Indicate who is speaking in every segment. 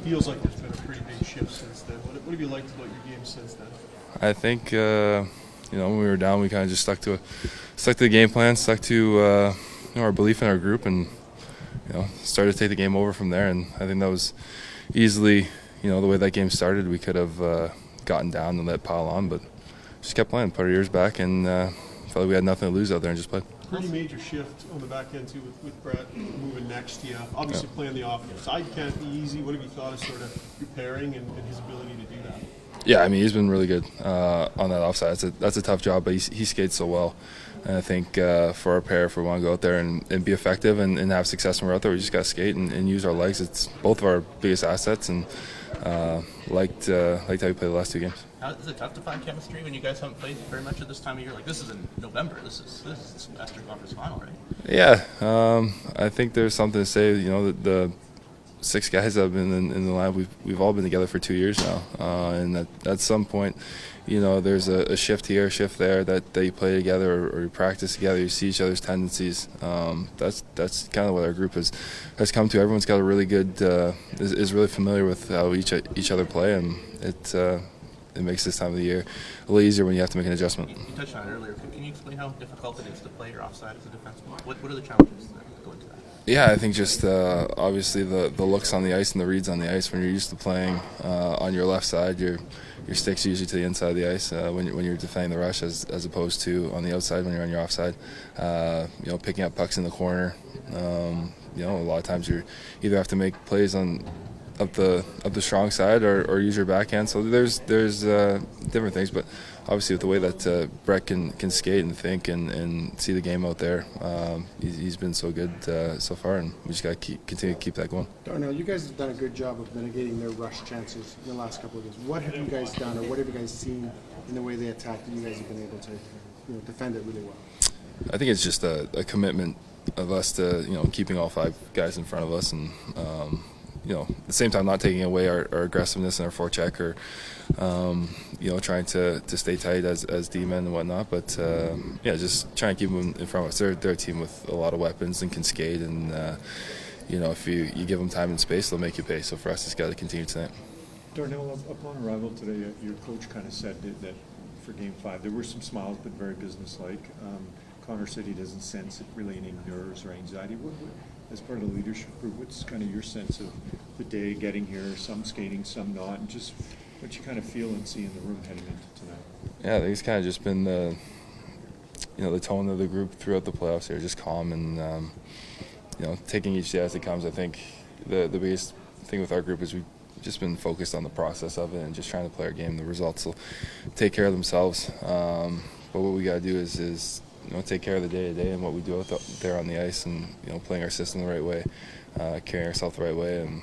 Speaker 1: feels like there's been a pretty big shift since then. What have you liked about your game since then?
Speaker 2: I think when we were down, we kind of just stuck to the game plan, stuck to our belief in our group, and started to take the game over from there. And I think that was easily the way that game started. We could have gotten down and let pile on, but just kept playing, put our ears back, and felt like we had nothing to lose out there and just played.
Speaker 1: Pretty major shift on the back end too with Brett moving next to you. Obviously playing the offensive side can't be easy. What have you thought of sort of preparing and his ability to do that?
Speaker 2: Yeah, I mean, he's been really good on that offside. That's a tough job, but he skates so well. And I think for our pair, if we want to go out there and be effective and have success when we're out there, we just got to skate and use our legs. It's both of our biggest assets, and liked how we played the last two games.
Speaker 3: Is it tough to find chemistry when you guys haven't played very much at this time of year? Like, this is in November. This is the Western Conference Final, right?
Speaker 2: Yeah, I think there's something to say. The 6 guys that have been in the line, we've all been together for 2 years now, and at some point, there's a shift here, a shift there that you play together or you practice together. You see each other's tendencies. That's kind of what our group has come to. Everyone's got a really good is really familiar with how each other play, and it makes this time of the year a little easier when you have to make an adjustment.
Speaker 3: You touched on it earlier. Can you explain how difficult it is to play your offside as a defenseman? What are the challenges that go into that?
Speaker 2: Yeah, I think just obviously the looks on the ice and the reads on the ice. When you're used to playing on your left side, your stick's usually to the inside of the ice when you're defending the rush, as opposed to on the outside when you're on your offside. Picking up pucks in the corner. A lot of times you either have to make plays up the strong side or use your backhand. So there's different things, but obviously with the way that Brett can skate and think and see the game out there, he's been so good so far, and we just got to continue to keep that going.
Speaker 4: Darnell, you guys have done a good job of mitigating their rush chances in the last couple of games. What have you guys done, or what have you guys seen in the way they attack that you guys have been able to defend it really well?
Speaker 2: I think it's just a commitment of us to keeping all 5 guys in front of us, and at the same time not taking away our aggressiveness and our forecheck, or trying to stay tight as D-men and whatnot, but just trying to keep them in front of us. They're a team with a lot of weapons and can skate, and if you give them time and space, they'll make you pay. So for us, it's got to continue tonight.
Speaker 5: Darnell, upon arrival today, your coach kind of said that for Game 5 there were some smiles, but very businesslike. Connor said he doesn't sense really any nerves or anxiety. As part of the leadership group, what's kind of your sense of the day getting here? Some skating, some not, and just what you kind of feel and see in the room heading into tonight?
Speaker 2: Yeah, I think it's kind of just been the tone of the group throughout the playoffs here, just calm and taking each day as it comes. I think the biggest thing with our group is we've just been focused on the process of it and just trying to play our game. The results will take care of themselves, but what we got to do is take care of the day-to-day and what we do out there on the ice, and playing our system the right way, carrying ourselves the right way, and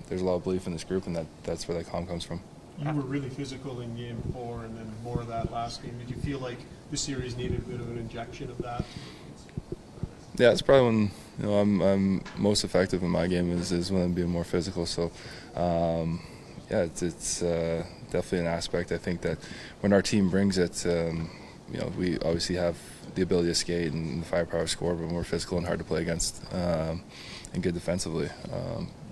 Speaker 2: there's a lot of belief in this group, and that's where that calm comes from.
Speaker 1: You were really physical in Game 4, and then more of that last game. Did you feel like the series needed a bit of an injection of that?
Speaker 2: Yeah, it's probably when I'm most effective in my game is when I'm being more physical. So it's definitely an aspect. I think that when our team brings it. We obviously have the ability to skate and the firepower to score, but we're physical and hard to play against, and good defensively.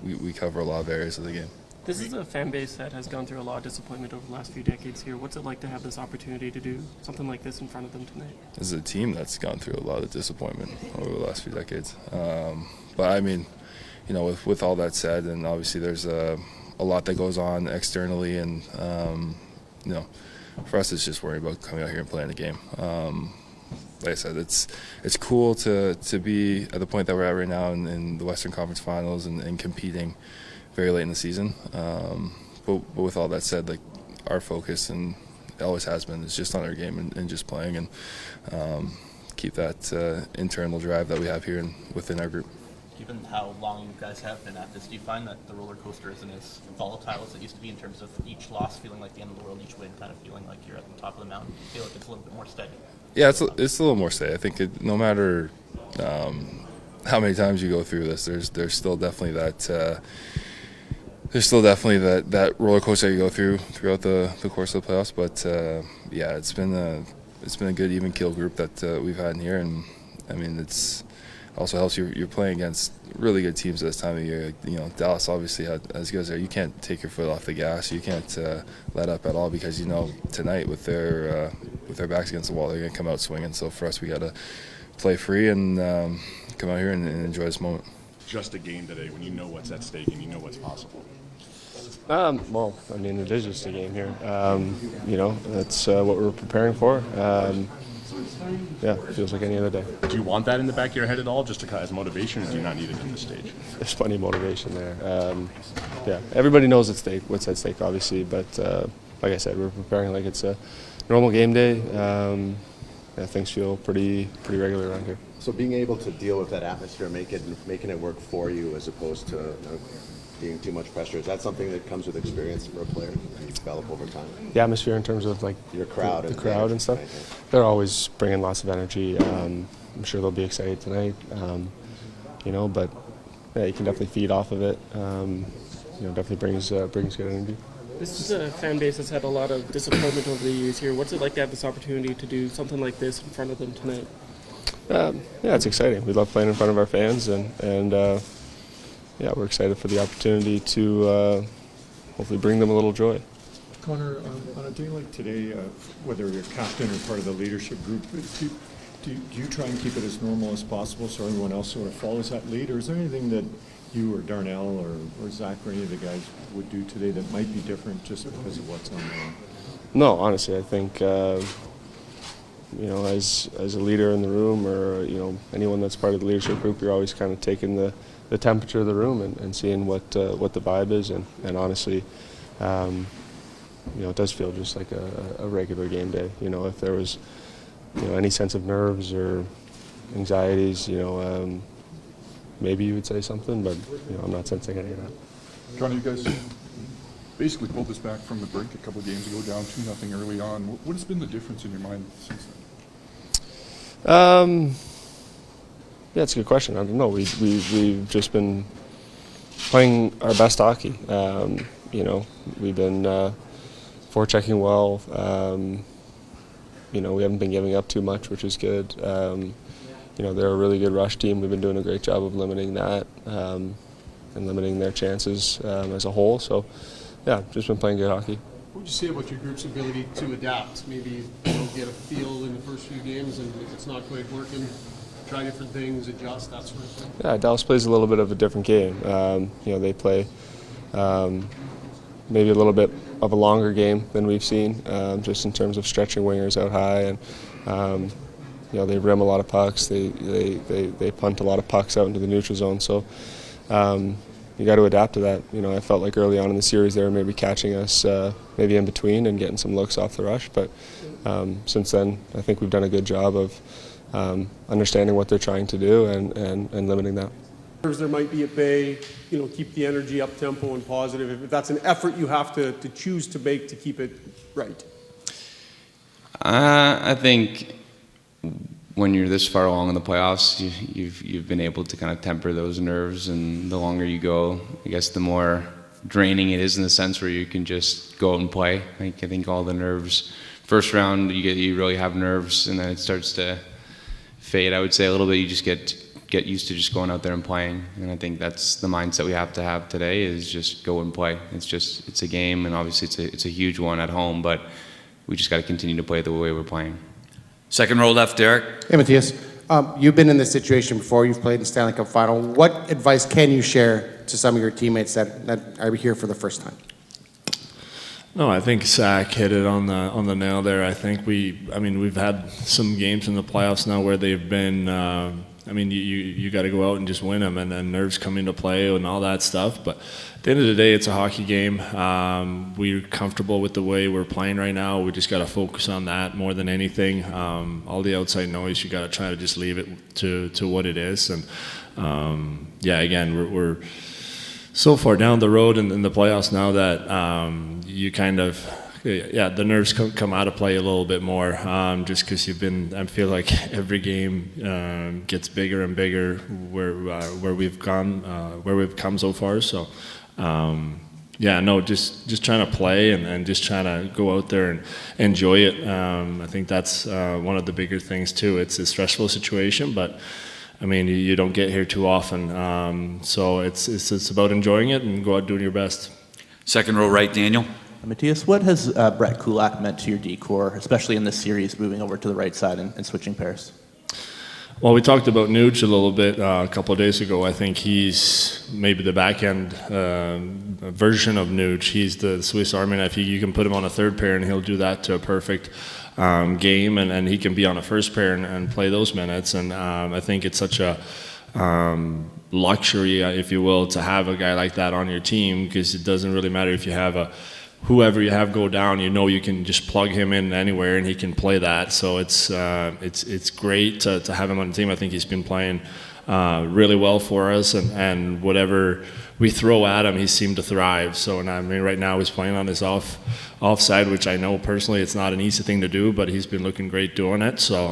Speaker 2: We cover a lot of areas of the game.
Speaker 6: This is a fan base that has gone through a lot of disappointment over the last few decades here. What's it like to have this opportunity to do something like this in front of them tonight?
Speaker 2: This is a team that's gone through a lot of disappointment over the last few decades. But I mean, with all that said, and obviously there's a lot that goes on externally, and for us, it's just worrying about coming out here and playing the game. Like I said, it's cool to be at the point that we're at right now in the Western Conference Finals and competing very late in the season. But with all that said, like, our focus, and it always has been, is just on our game and just playing, and keep that internal drive that we have here within our group.
Speaker 3: Given how long you guys have been at this, do you find that the roller coaster isn't as volatile as it used to be in terms of each loss feeling like the end of the world, each win kind of feeling like you're at the top of the mountain? Do you feel like it's a little bit more steady?
Speaker 2: Yeah, it's a little more steady. I think no matter how many times you go through this, there's still definitely that roller coaster you go throughout the course of the playoffs. But it's been a good even keel group that we've had in here, and I mean also helps you're playing against really good teams at this time of year. Like, Dallas obviously had as good as they are. You can't take your foot off the gas. You can't let up at all because tonight with their backs against the wall, they're going to come out swinging. So for us, we got to play free and come out here and enjoy this moment.
Speaker 7: Just a game today when you know what's at stake and you know what's possible.
Speaker 8: Well, I mean, it is just a game here. That's what we're preparing for. Yeah, it feels like any other day.
Speaker 7: Do you want that in the back of your head at all, just as motivation, or do you not need it at this stage?
Speaker 8: There's plenty of motivation there. Yeah, everybody knows what's at stake, obviously, but like I said, we're preparing like it's a normal game day. Things feel pretty regular around here.
Speaker 9: So being able to deal with that atmosphere, making it work for you as opposed to being too much pressure, is that something that comes with experience for a player and you develop over time?
Speaker 8: The atmosphere in terms of like
Speaker 9: your crowd,
Speaker 8: the crowd and stuff, right. They're always bringing lots of energy. I'm sure they'll be excited tonight. But yeah, you can definitely feed off of it. Definitely brings good energy.
Speaker 6: This is a fan base that's had a lot of disappointment over the years here. What's it like to have this opportunity to do something like this in front of them tonight?
Speaker 8: Yeah, it's exciting. We love playing in front of our fans, and we're excited for the opportunity to hopefully bring them a little joy.
Speaker 5: Connor, on a day like today, whether you're captain or part of the leadership group, do you try and keep it as normal as possible so everyone else sort of follows that lead, or is there anything that you or Darnell or Zach or any of the guys would do today that might be different just because of what's on there?
Speaker 8: No, honestly, I think as a leader in the room, or anyone that's part of the leadership group, you're always kind of taking the temperature of the room and seeing what the vibe is, and honestly, it does feel just like a regular game day. If there was any sense of nerves or anxieties, maybe you would say something, but I'm not sensing any of that.
Speaker 10: Johnny, you guys basically pulled this back from the brink a couple of games ago, down 2-0 early on. What has been the difference in your mind since then?
Speaker 8: Yeah, it's a good question. I don't know. We've just been playing our best hockey. We've been forechecking well. We haven't been giving up too much, which is good. They're a really good rush team. We've been doing a great job of limiting that and limiting their chances as a whole. So, yeah, just been playing good hockey.
Speaker 1: What would you say about your group's ability to adapt? Maybe get a feel in the first few games, and if it's not quite working, try different things, adjust, that sort of thing?
Speaker 8: Yeah, Dallas plays a little bit of a different game. They play maybe a little bit of a longer game than we've seen, just in terms of stretching wingers out high, and they rim a lot of pucks. They punt a lot of pucks out into the neutral zone. So you got to adapt to that. I felt like early on in the series they were maybe catching us maybe in between and getting some looks off the rush. But since then, I think we've done a good job of understanding what they're trying to do and limiting that.
Speaker 1: There might be at bay, keep the energy up tempo and positive. If that's an effort you have to choose to make to keep it right.
Speaker 11: I think when you're this far along in the playoffs, you've been able to kind of temper those nerves, and the longer you go, I guess the more draining it is in the sense where you can just go out and play. I think all the nerves, first round you really have nerves, and then it starts to fade. I would say a little bit. You just get used to just going out there and playing, and I think that's the mindset we have to have today, is just go and play. It's a game, and obviously it's a huge one at home, but we just got to continue to play the way we're playing.
Speaker 12: Second row left, Derek.
Speaker 4: Hey, Matthias. You've been in this situation before. You've played in the Stanley Cup Final. What advice can you share to some of your teammates that are here for the first time?
Speaker 13: No, I think Zach hit it on the nail there. I think we've had some games in the playoffs now where they've been. You got to go out and just win them, and then nerves come into play and all that stuff. But at the end of the day, it's a hockey game. We're comfortable with the way we're playing right now. We just got to focus on that more than anything. All the outside noise, you got to try to just leave it to what it is. And again, we're so far down the road in the playoffs now that you kind of. Yeah, the nerves come out of play a little bit more, just because I feel like every game gets bigger and bigger where we've come so far. So, just trying to play and just trying to go out there and enjoy it. I think that's one of the bigger things too. It's a stressful situation, but I mean, you don't get here too often. So it's about enjoying it and go out doing your best.
Speaker 12: Second row right, Daniel.
Speaker 3: Matthias, what has Brett Kulak meant to your D-core, especially in this series, moving over to the right side and switching pairs?
Speaker 13: Well, we talked about Nuge a little bit a couple of days ago. I think he's maybe the back-end version of Nuge. He's the Swiss Army knife. You can put him on a third pair, and he'll do that to a perfect game, and he can be on a first pair and play those minutes. And I think it's such a luxury, if you will, to have a guy like that on your team, because it doesn't really matter if you have whoever you have go down, you can just plug him in anywhere and he can play that. So it's great to have him on the team. I think he's been playing really well for us, and whatever we throw at him, he seemed to thrive. So, and I mean, right now he's playing on his offside, which I know personally it's not an easy thing to do, but he's been looking great doing it. So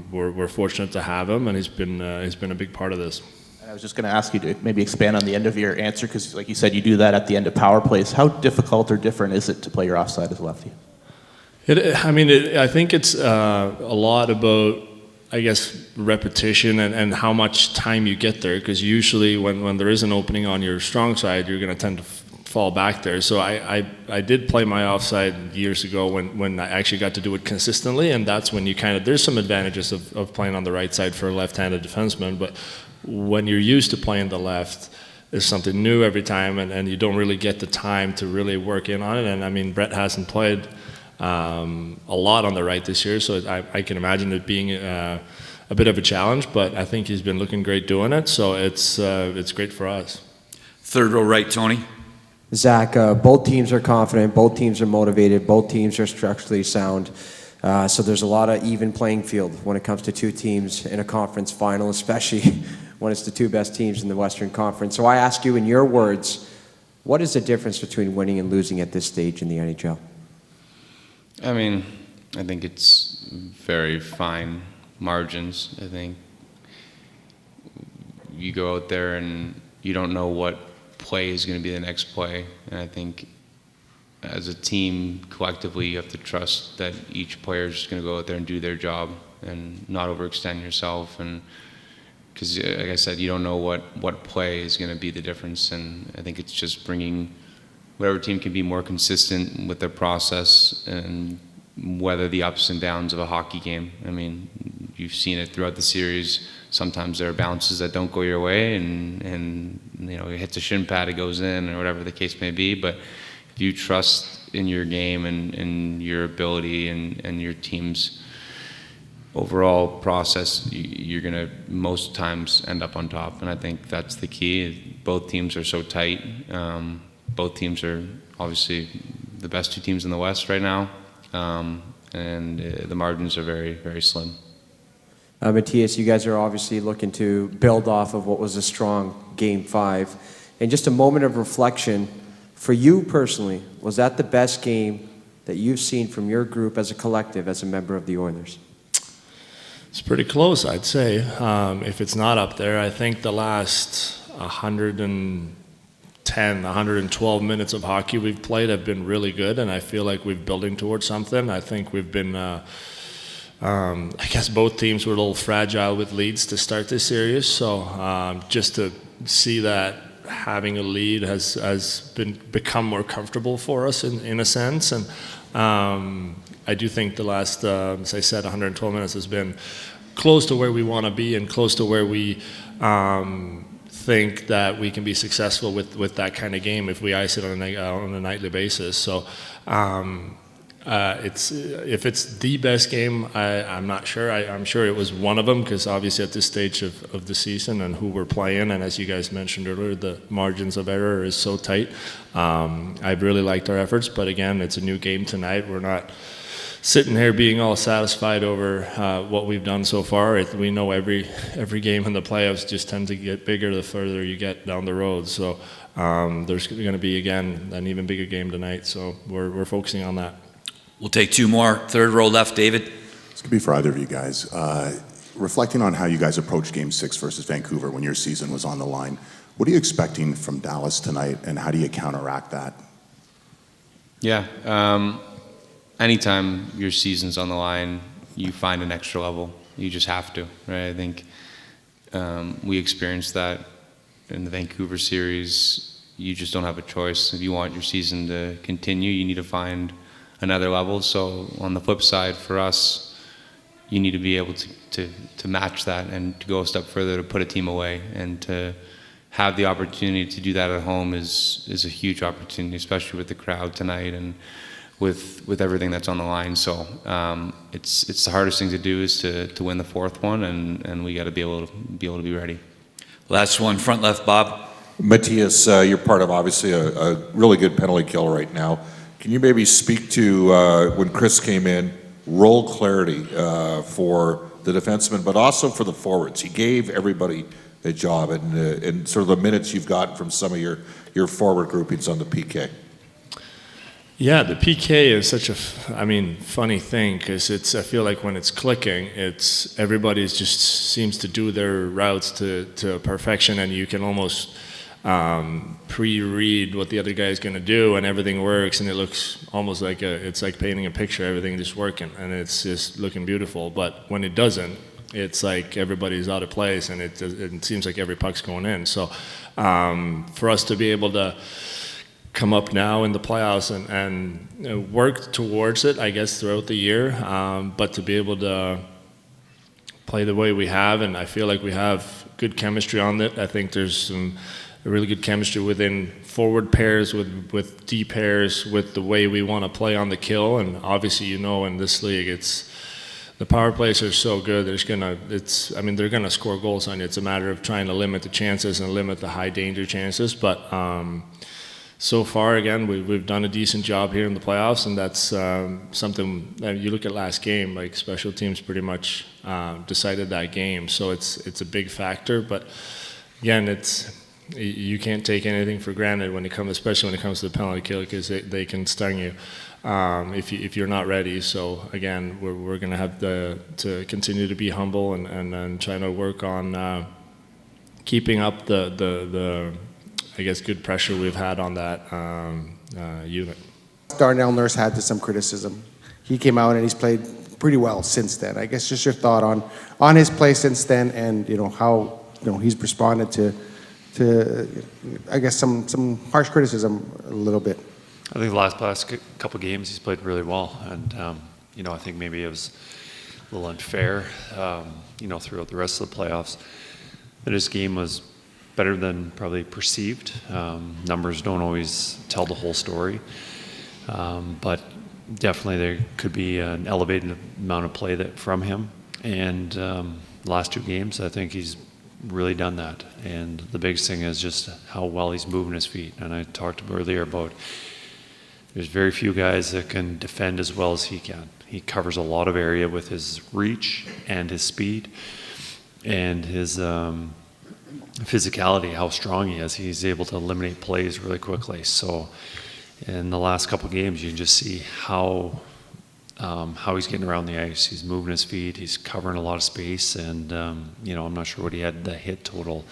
Speaker 13: we're fortunate to have him, and he's been a big part of this.
Speaker 3: I was just going to ask you to maybe expand on the end of your answer, because like you said, you do that at the end of power plays. How difficult or different is it to play your offside as a lefty?
Speaker 13: I think it's a lot about, I guess, repetition and how much time you get there, because usually when there is an opening on your strong side, you're going to tend to fall back there. So I did play my offside years ago when I actually got to do it consistently, and that's when you there's some advantages of playing on the right side for a left-handed defenseman, but when you're used to playing the left, there's something new every time, and you don't really get the time to really work in on it. And I mean, Brett hasn't played a lot on the right this year, so I can imagine it being a bit of a challenge, but I think he's been looking great doing it, so it's great for us.
Speaker 12: Third row right, Tony.
Speaker 14: Zach, both teams are confident, both teams are motivated, both teams are structurally sound. So there's a lot of even playing field when it comes to two teams in a conference final, especially when it's the two best teams in the Western Conference. So I ask you, in your words, what is the difference between winning and losing at this stage in the NHL?
Speaker 11: I mean, I think it's very fine margins. I think you go out there and you don't know what play is going to be the next play. And I think as a team, collectively, you have to trust that each player is just going to go out there and do their job and not overextend yourself. And because, like I said, you don't know what play is going to be the difference. And I think it's just bringing whatever team can be more consistent with their process and weather the ups and downs of a hockey game. I mean, you've seen it throughout the series. Sometimes there are bounces that don't go your way, and it hits a shin pad, it goes in, or whatever the case may be. But if you trust in your game and your ability and your team's overall process, you're going to most times end up on top. And I think that's the key. Both teams are so tight. Both teams are obviously the best two teams in the West right now. And the margins are very, very slim.
Speaker 14: Matthias, you guys are obviously looking to build off of what was a strong Game 5. And just a moment of reflection, for you personally, was that the best game that you've seen from your group as a collective, as a member of the Oilers?
Speaker 13: It's pretty close, I'd say. If it's not up there, I think the last 112 minutes of hockey we've played have been really good, and I feel like we're building towards something. I think we've been, I guess both teams were a little fragile with leads to start this series, so just to see that having a lead has become more comfortable for us in a sense, and I do think the last, as I said, 112 minutes has been close to where we want to be and close to where we think that we can be successful with that kind of game if we ice it on a nightly basis. So if it's the best game, I'm not sure. I'm sure it was one of them, because obviously at this stage of the season and who we're playing, and as you guys mentioned earlier, the margins of error is so tight. I've really liked our efforts, but again, it's a new game tonight. We're not sitting here being all satisfied over what we've done so far. We know every game in the playoffs just tend to get bigger the further you get down the road. So there's going to be, again, an even bigger game tonight. So we're focusing on that.
Speaker 12: We'll take two more. Third row left, David.
Speaker 15: This could be for either of you guys. Reflecting on how you guys approached Game 6 versus Vancouver when your season was on the line, what are you expecting from Dallas tonight, and how do you counteract that?
Speaker 11: Yeah. Anytime your season's on the line, you find an extra level. You just have to, right? I think We experienced that in the Vancouver series. You just don't have a choice. If you want your season to continue, you need to find another level. So on the flip side, for us, you need to be able to match that and to go a step further to put a team away. And to have the opportunity to do that at home is a huge opportunity, especially with the crowd tonight and with everything that's on the line. So it's the hardest thing to do is to win the fourth one, and we got to be able to be ready.
Speaker 12: Last one, front left, Bob.
Speaker 16: Matthias, you're part of obviously a really good penalty kill right now. Can you maybe speak to when Chris came in, role clarity for the defensemen, but also for the forwards? He gave everybody a job, and sort of the minutes you've gotten from some of your forward groupings on the PK.
Speaker 13: Yeah, the PK is such a, funny thing, because I feel like when it's clicking, everybody's just seems to do their routes to perfection, and you can almost pre-read what the other guy's going to do, and everything works, and it looks almost like it's like painting a picture, everything just working, and it's just looking beautiful. But when it doesn't, it's like everybody's out of place, and it seems like every puck's going in. So for us to be able to come up now in the playoffs and work towards it, I guess, throughout the year, but to be able to play the way we have, and I feel like we have good chemistry on it. I think there's some really good chemistry within forward pairs, with D pairs, with the way we want to play on the kill. And obviously, in this league, the power plays are so good. They're gonna score goals on you. It's a matter of trying to limit the chances and limit the high danger chances. But so far, again, we've done a decent job here in the playoffs, and that's something that you look at last game. Like, special teams pretty much decided that game, so it's a big factor. But again, you can't take anything for granted especially when it comes to the penalty kill, because they can stung you if you're not ready. So again, we're going to have to continue to be humble and trying to work on keeping up the I guess good pressure we've had on that unit.
Speaker 4: Darnell Nurse had some criticism. He came out and he's played pretty well since then. I guess just your thought on his play since then, and how he's responded to I guess some harsh criticism a little bit.
Speaker 17: I think the last couple games he's played really well, and I think maybe it was a little unfair, throughout the rest of the playoffs, that his game was better than probably perceived. Numbers don't always tell the whole story, but definitely there could be an elevated amount of play from him. And the last two games, I think he's really done that. And the biggest thing is just how well he's moving his feet. And I talked earlier about there's very few guys that can defend as well as he can. He covers a lot of area with his reach and his speed and his physicality, how strong he is. He's able to eliminate plays really quickly. So in the last couple of games, you can just see how he's getting around the ice. He's moving his feet. He's covering a lot of space. And, I'm not sure what he had the hit total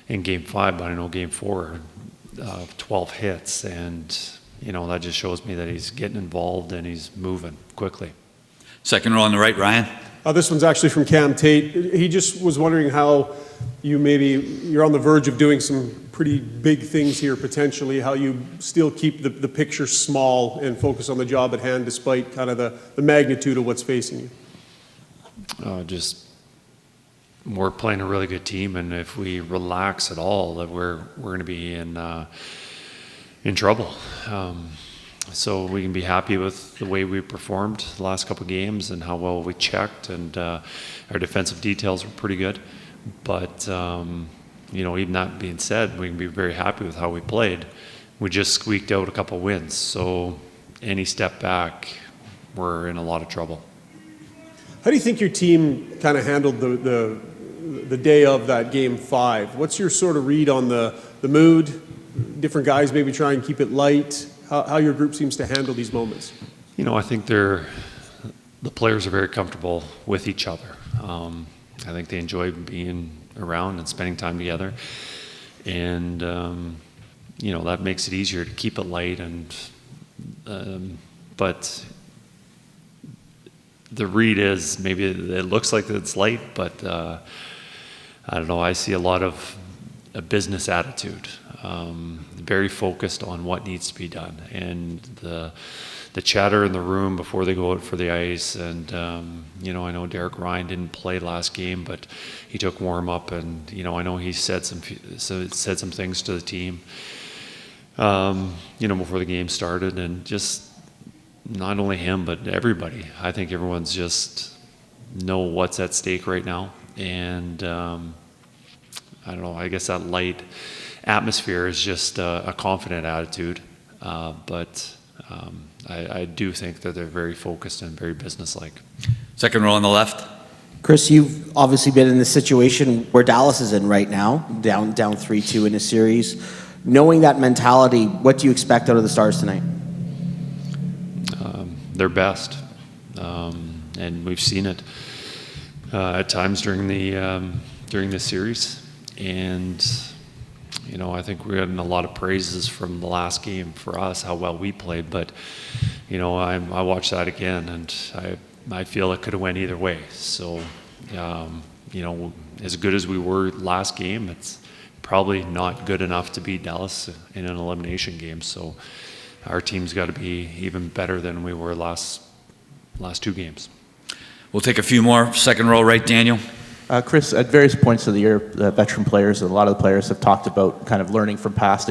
Speaker 17: in Game 5, but I know Game 4, 12 hits. And, that just shows me that he's getting involved and he's moving quickly.
Speaker 12: Second row on the right, Ryan.
Speaker 1: This one's actually from Cam Tate. He just was wondering how you're on the verge of doing some pretty big things here potentially, how you still keep the picture small and focus on the job at hand despite kind of the magnitude of what's facing you.
Speaker 17: We're playing a really good team, and if we relax at all, that we're going to be in trouble. So we can be happy with the way we performed the last couple of games and how well we checked, and our defensive details were pretty good. But, even that being said, we can be very happy with how we played. We just squeaked out a couple wins. So any step back, we're in a lot of trouble.
Speaker 1: How do you think your team kind of handled the day of that Game 5? What's your sort of read on the mood? Different guys maybe try and keep it light. How your group seems to handle these moments?
Speaker 17: I think the players are very comfortable with each other. I think they enjoy being around and spending time together. And, that makes it easier to keep it light. But the read is maybe it looks like it's light, but I don't know, I see a lot of a business attitude, very focused on what needs to be done, and the chatter in the room before they go out for the ice. And you know, I know Derek Ryan didn't play last game, but he took warm up, and you know, I know he said some things to the team, you know, before the game started, and just not only him but everybody. I think everyone's just know what's at stake right now, and I don't know, I guess that light atmosphere is just a confident attitude, but I do think that they're very focused and very businesslike.
Speaker 12: Second row on the left.
Speaker 18: Chris, you've obviously been in the situation where Dallas is in right now, down 3-2 in a series. Knowing that mentality, what do you expect out of the Stars tonight?
Speaker 17: Their best, and we've seen it at times during the series. And you know, I think we're getting a lot of praises from the last game for us, how well we played. But you know, I watched that again, and I feel it could have went either way. So you know, as good as we were last game, it's probably not good enough to beat Dallas in an elimination game. So our team's got to be even better than we were last two games.
Speaker 12: We'll take a few more. Second row, right, Daniel.
Speaker 19: Chris, at various points of the year, the veteran players, a lot of the players have talked about kind of learning from past,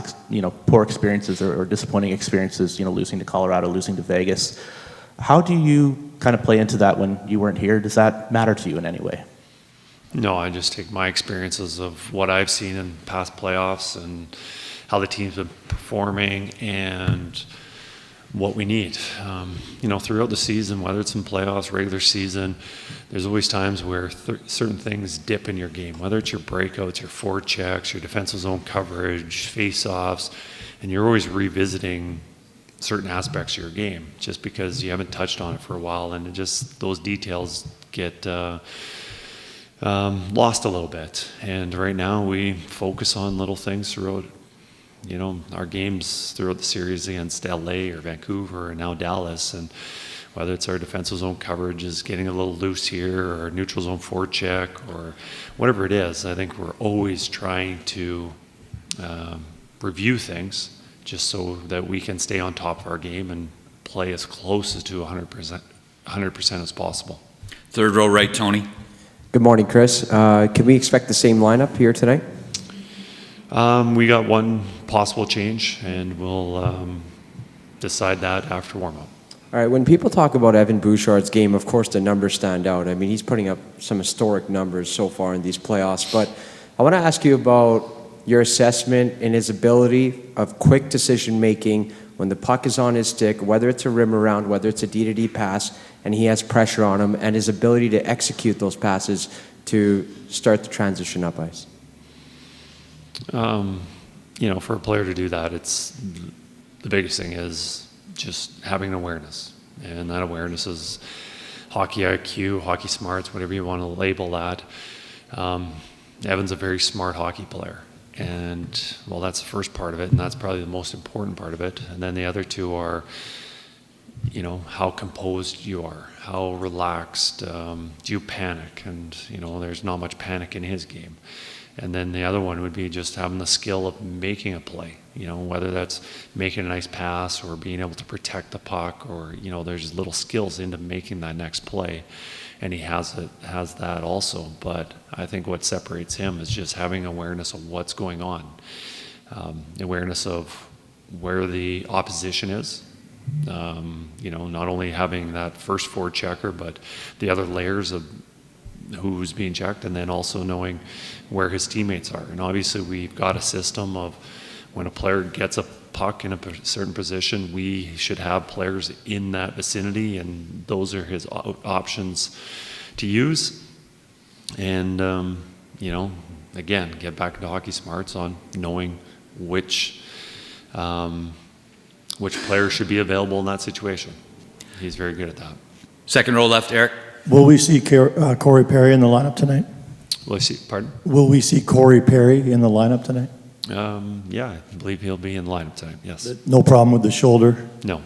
Speaker 19: poor experiences or disappointing experiences, losing to Colorado, losing to Vegas. How do you kind of play into that when you weren't here? Does that matter to you in any way?
Speaker 17: No, I just take my experiences of what I've seen in past playoffs and how the team's been performing and what we need. Throughout the season, whether it's in playoffs, regular season, there's always times where certain things dip in your game, whether it's your breakouts, your forechecks, your defensive zone coverage, face-offs, and you're always revisiting certain aspects of your game just because you haven't touched on it for a while, and those details get lost a little bit. And right now we focus on little things throughout our games throughout the series against LA or Vancouver and now Dallas, and whether it's our defensive zone coverage is getting a little loose here or neutral zone forecheck or whatever it is, I think we're always trying to review things just so that we can stay on top of our game and play as close as to 100% as possible.
Speaker 12: Third row right, Tony.
Speaker 14: Good morning, Chris. Can we expect the same lineup here tonight?
Speaker 17: We got one possible change, and we'll decide that after warm-up.
Speaker 14: All right, when people talk about Evan Bouchard's game, of course the numbers stand out. I mean, he's putting up some historic numbers so far in these playoffs, but I want to ask you about your assessment and his ability of quick decision-making when the puck is on his stick, whether it's a rim around, whether it's a D-to-D pass, and he has pressure on him, and his ability to execute those passes to start the transition up ice.
Speaker 17: For a player to do that, the biggest thing is just having an awareness. And that awareness is hockey IQ, hockey smarts, whatever you want to label that. Evan's a very smart hockey player. And, well, that's the first part of it, and that's probably the most important part of it. And then the other two are, how composed you are, how relaxed, do you panic? And, there's not much panic in his game. And then the other one would be just having the skill of making a play, whether that's making a nice pass or being able to protect the puck or, there's little skills into making that next play. And he has that also. But I think what separates him is just having awareness of what's going on, awareness of where the opposition is. Not only having that first forechecker, but the other layers of who's being checked, and then also knowing where his teammates are. And obviously we've got a system of when a player gets a puck in a certain position, we should have players in that vicinity, and those are his options to use. And, again, get back into hockey smarts on knowing which player should be available in that situation. He's very good at that.
Speaker 12: Second row left, Eric.
Speaker 20: Will we see Corey Perry in the lineup tonight?
Speaker 17: Pardon?
Speaker 20: Will we see Corey Perry in the lineup tonight?
Speaker 17: Yeah, I believe he'll be in the lineup tonight, yes.
Speaker 20: No problem with the shoulder?
Speaker 17: No.